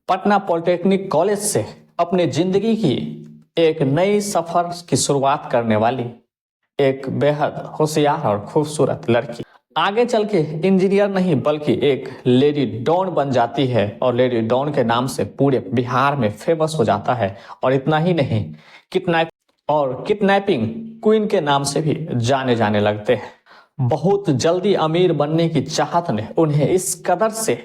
Patna polytechnic college से अपनी जिंदगी की एक नई सफर की शुरुआत करने वाली एक बेहद होशियार और खूबसूरत लड़की आगे चल के इंजीनियर नहीं बल्कि एक लेडी डॉन बन जाती है और लेडी डॉन के नाम से पूरे बिहार में फेमस हो जाता है। और इतना ही नहीं, किडनैपिंग क्वीन के नाम से भी जाने जाने लगते हैं। बहुत जल्दी अमीर बनने की चाहत ने उन्हें इस कदर से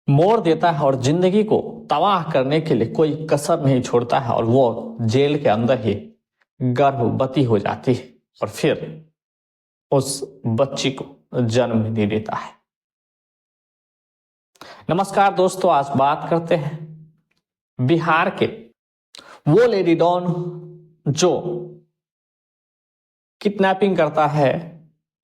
मोड़ देता है और जिंदगी को तबाह करने के लिए कोई कसर नहीं छोड़ता है और वो जेल के अंदर ही गर्भवती हो जाती है और फिर उस बच्ची को जन्म दे देता है। नमस्कार दोस्तों, आज बात करते हैं बिहार के वो लेडी डॉन जो किडनैपिंग करता है,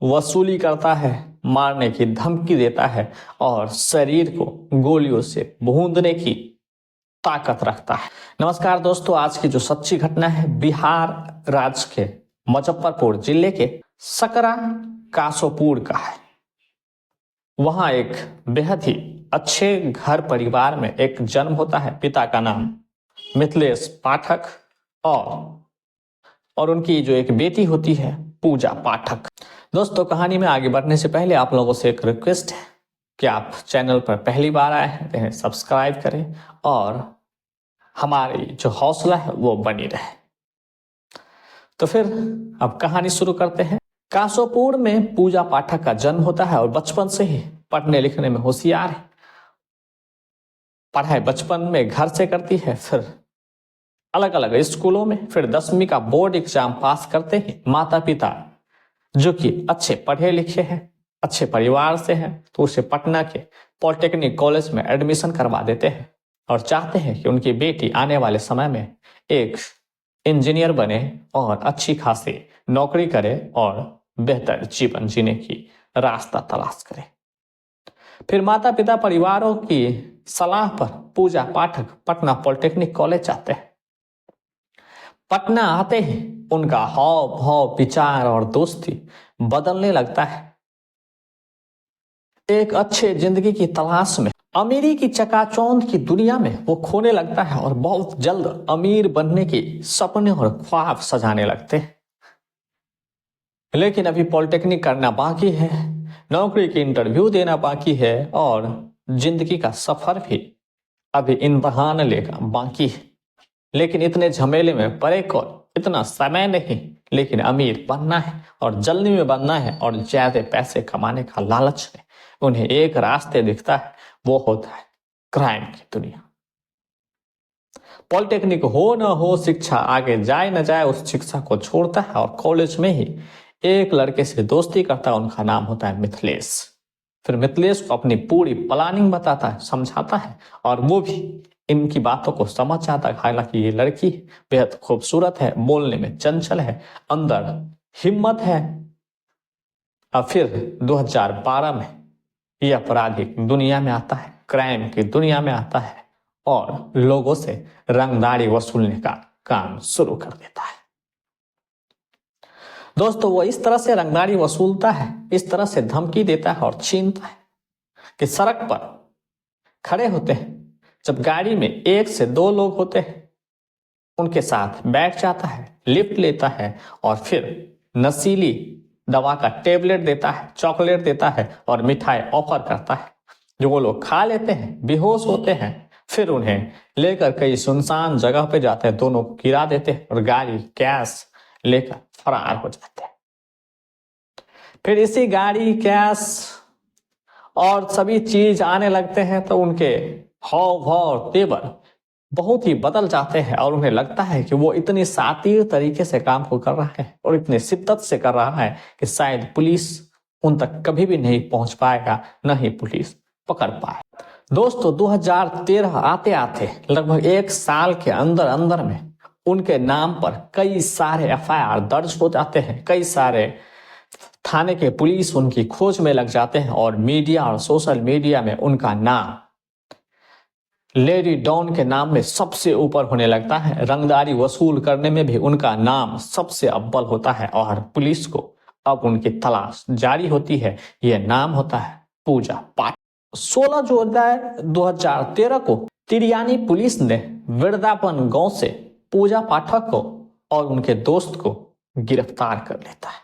वसूली करता है, मारने की धमकी देता है और शरीर को गोलियों से भूंदने की ताकत रखता है। नमस्कार दोस्तों, आज की जो सच्ची घटना है बिहार राज्य के मुजफ्फरपुर जिले के सकरा कासोपुर का है। वहां एक बेहद ही अच्छे घर परिवार में एक जन्म होता है। पिता का नाम मिथिलेश पाठक और उनकी जो एक बेटी होती है पूजा पाठक। दोस्तों, कहानी में आगे बढ़ने से पहले आप लोगों से एक रिक्वेस्ट है कि आप चैनल पर पहली बार आए हैं तो सब्सक्राइब करें और हमारी जो हौसला है वो बनी रहे। तो फिर अब कहानी शुरू करते हैं। कासोपुर में पूजा पाठक का जन्म होता है और बचपन से ही पढ़ने लिखने में होशियार है। पढ़ाई बचपन में घर से करती है, फिर अलग अलग स्कूलों में, फिर 10वीं का बोर्ड एग्जाम पास करते ही माता पिता जो कि अच्छे पढ़े लिखे हैं, अच्छे परिवार से हैं, तो उसे पटना के पॉलिटेक्निक कॉलेज में एडमिशन करवा देते हैं और चाहते हैं कि उनकी बेटी आने वाले समय में एक इंजीनियर बने और अच्छी खासी नौकरी करे और बेहतर जीवन जीने की रास्ता तलाश करे। फिर माता पिता परिवारों की सलाह पर पूजा पाठक पटना पॉलिटेक्निक कॉलेज आते हैं। पटना आते ही उनका हाव भाव, विचार और दोस्ती बदलने लगता है। एक अच्छे जिंदगी की तलाश में अमीरी की चकाचौंध की दुनिया में वो खोने लगता है और बहुत जल्द अमीर बनने की सपने और ख्वाब सजाने लगते हैं। लेकिन अभी पॉलिटेक्निक करना बाकी है, नौकरी की इंटरव्यू देना बाकी है और जिंदगी का सफर भी अभी इम्तिहान लेगा बाकी है। लेकिन इतने झमेले में परे को इतना समय नहीं, लेकिन अमीर बनना है और जल्दी में बनना है और ज्यादा पैसे कमाने का लालच है। उन्हें एक रास्ते दिखता है, वो होता है क्राइम की दुनिया। पॉलिटेक्निक हो न हो, शिक्षा आगे जाए न जाए, उस शिक्षा को छोड़ता है और कॉलेज में ही एक लड़के से दोस्ती करता है। उनका नाम होता है मिथिलेश। फिर मिथिलेश को अपनी पूरी प्लानिंग बताता है, समझाता है और वो भी इनकी बातों को समझ जाता है। हालांकि ये लड़की बेहद खूबसूरत है, बोलने में चंचल है, अंदर हिम्मत है। और फिर 2012 में ये आपराधिक दुनिया में आता है, क्राइम की दुनिया में आता है और लोगों से रंगदारी वसूलने का काम शुरू कर देता है। दोस्तों, वो इस तरह से रंगदारी वसूलता है, इस तरह से धमकी देता है और छीनता है कि सड़क पर खड़े होते हैं, जब गाड़ी में 1 से 2 लोग होते हैं उनके साथ बैठ जाता है, लिफ्ट लेता है और फिर नशीली दवा का टेबलेट देता है, चॉकलेट देता है और मिठाई ऑफर करता है, जो वो लोग खा लेते हैं, बेहोश होते हैं। फिर उन्हें लेकर कई सुनसान जगह पे जाते हैं, दोनों को गिरा देते हैं और गाड़ी कैश लेकर फरार हो जाते हैं। फिर इसी गाड़ी, कैश और सभी चीज आने लगते हैं तो उनके हाव भाव, तेवर बहुत ही बदल जाते हैं और उन्हें लगता है कि वो इतनी शातिर तरीके से काम को कर रहा है और इतनी शिद्दत से कर रहा है कि शायद पुलिस उन तक कभी भी नहीं पहुंच पाएगा, न ही पुलिस पकड़ पाए। दोस्तों, 2013 आते आते लगभग 1 साल के अंदर अंदर में उनके नाम पर कई सारे FIR दर्ज हो जाते हैं, कई सारे थाने के पुलिस उनकी खोज में लग जाते हैं और मीडिया और सोशल मीडिया में उनका नाम लेडी डॉन के नाम में सबसे ऊपर होने लगता है। रंगदारी वसूल करने में भी उनका नाम सबसे अव्वल होता है और पुलिस को अब उनकी तलाश जारी होती है। यह नाम होता है पूजा पाठक। 16 जुलाई 2013 को तिरियानी पुलिस ने वृंदावन गांव से पूजा पाठक को और उनके दोस्त को गिरफ्तार कर लेता है।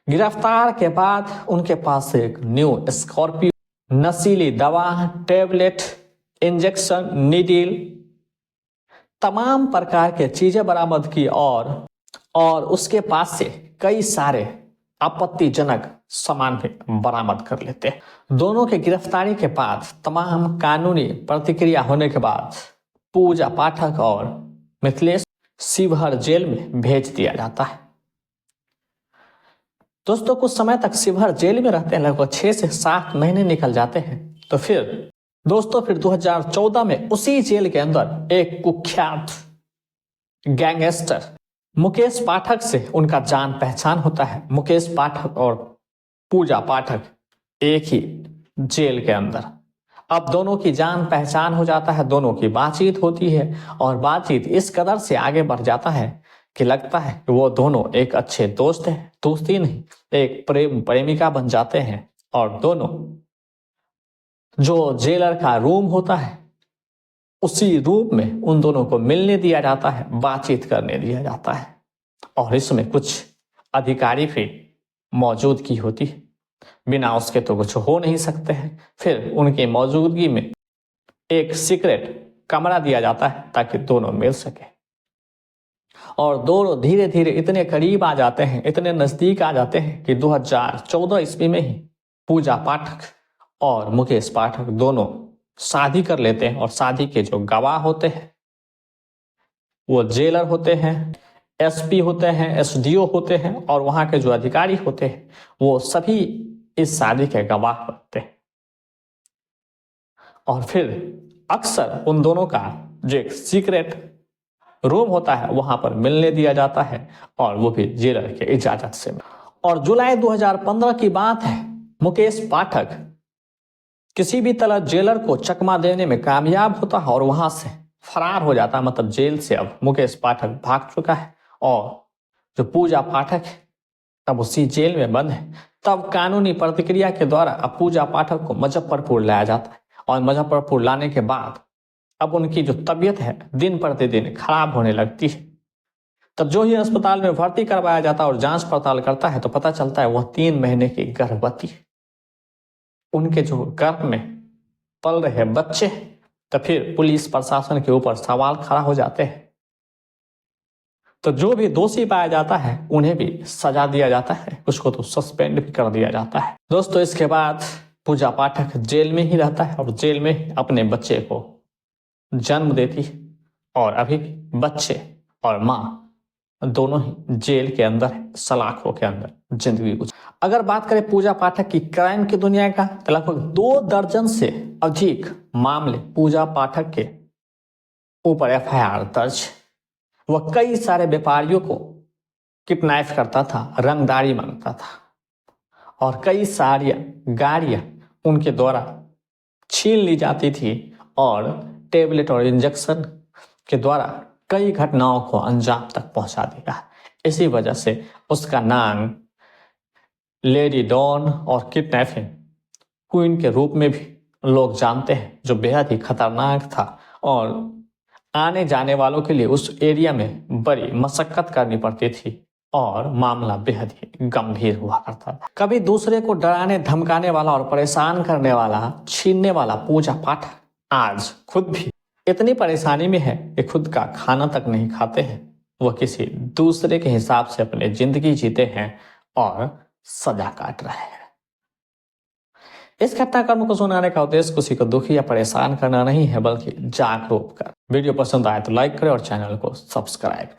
गिरफ्तार के बाद उनके पास एक न्यू स्कॉर्पियो, नशीली दवा, टेबलेट, इंजेक्शन, नीडल, तमाम प्रकार के चीजें बरामद की और उसके पास से कई सारे आपत्तिजनक सामान भी बरामद कर लेते हैं। दोनों के गिरफ्तारी के बाद तमाम कानूनी प्रतिक्रिया होने के बाद पूजा पाठक और मिथिलेश शिवहर जेल में भेज दिया जाता है। दोस्तों कुछ समय तक शिवहर जेल में रहते हैं, लगभग 6 से 7 महीने निकल जाते हैं। तो फिर 2014 में उसी जेल के अंदर एक कुख्यात गैंगस्टर मुकेश पाठक से उनका जान पहचान होता है। मुकेश पाठक और पूजा पाठक एक ही जेल के अंदर। अब दोनों की जान पहचान हो जाता है, दोनों की बातचीत होती है और बातचीत इस कदर से आगे बढ़ जाता है कि लगता है कि वो दोनों एक अच्छे दोस्त हैं, दोस्ती नहीं एक प्रेम प्रेमिका बन जाते हैं। और दोनों जो जेलर का रूम होता है उसी रूम में उन दोनों को मिलने दिया जाता है, बातचीत करने दिया जाता है और इसमें कुछ अधिकारी भी मौजूदगी होती है। बिना उसके तो कुछ हो नहीं सकते हैं। फिर उनकी मौजूदगी में एक सीक्रेट कमरा दिया जाता है ताकि दोनों मिल सके और दोनों धीरे धीरे इतने करीब आ जाते हैं, इतने नजदीक आ जाते हैं कि 2014 ईस्वी में ही पूजा पाठक और मुकेश पाठक दोनों शादी कर लेते हैं। और शादी के जो गवाह होते हैं वो जेलर होते हैं, एसपी होते हैं, एसडीओ होते हैं और वहां के जो अधिकारी होते हैं वो सभी इस शादी के गवाह बनते हैं। और फिर अक्सर उन दोनों का जो एक सीक्रेट रूम होता है वहां पर मिलने दिया जाता है और वो भी जेलर के इजाजत से। और जुलाई 2015 की बात है, मुकेश पाठक किसी भी तरह जेलर को चकमा देने में कामयाब होता है और वहां से फरार हो जाता है। मतलब जेल से अब मुकेश पाठक भाग चुका है और जो पूजा पाठक है तब उसी जेल में बंद है। तब कानूनी प्रतिक्रिया के द्वारा अब पूजा पाठक को मुजफ्फरपुर लाया जाता है और मुजफ्फरपुर लाने के बाद अब उनकी जो तबीयत है दिन प्रतिदिन खराब होने लगती है। तब जो ही अस्पताल में भर्ती करवाया जाता है और जांच पड़ताल करता है तो पता चलता है वह 3 महीने की गर्भवती है। उनके जो गर्भ में पल रहे बच्चे, तो फिर पुलिस प्रशासन के ऊपर सवाल खड़ा हो जाते हैं। तो जो भी दोषी पाया जाता है उन्हें भी सजा दिया जाता है, कुछ को तो सस्पेंड भी कर दिया जाता है। दोस्तों इसके बाद पूजा पाठक जेल में ही रहता है और जेल में ही अपने बच्चे को जन्म देती है और अभी भी बच्चे और माँ दोनों ही जेल के अंदर है, सलाखों के अंदर जिंदगी गुजर। अगर बात करें पूजा पाठक की क्राइम की दुनिया का तो लगभग 2 दर्जन से अधिक मामले पूजा पाठक के ऊपर एफआईआर दर्ज। वह कई सारे व्यापारियों को किडनैप करता था, रंगदारी मांगता था और कई सारी गाड़ियां उनके द्वारा छीन ली जाती थी और टेबलेट और इंजेक्शन के द्वारा कई घटनाओं को अंजाम तक पहुंचा दिया। इसी वजह से उसका नाम लेडी डॉन और किडनैपिंग क्वीन के रूप में भी लोग जानते हैं, जो बेहद ही खतरनाक था और आने जाने वालों के लिए उस एरिया में बड़ी मशक्कत करनी पड़ती थी और मामला बेहद ही गंभीर हुआ करता था। कभी दूसरे को डराने धमकाने वाला और परेशान करने वाला, छीनने वाला पूजा पाठक आज खुद भी इतनी परेशानी में है कि खुद का खाना तक नहीं खाते हैं। वह किसी दूसरे के हिसाब से अपनी जिंदगी जीते हैं और सजा काट रहे हैं। इस घटनाक्रम को सुनाने का उद्देश्य किसी को दुखी या परेशान करना नहीं है, बल्कि जागरूक कर। वीडियो पसंद आए तो लाइक करें और चैनल को सब्सक्राइब करें।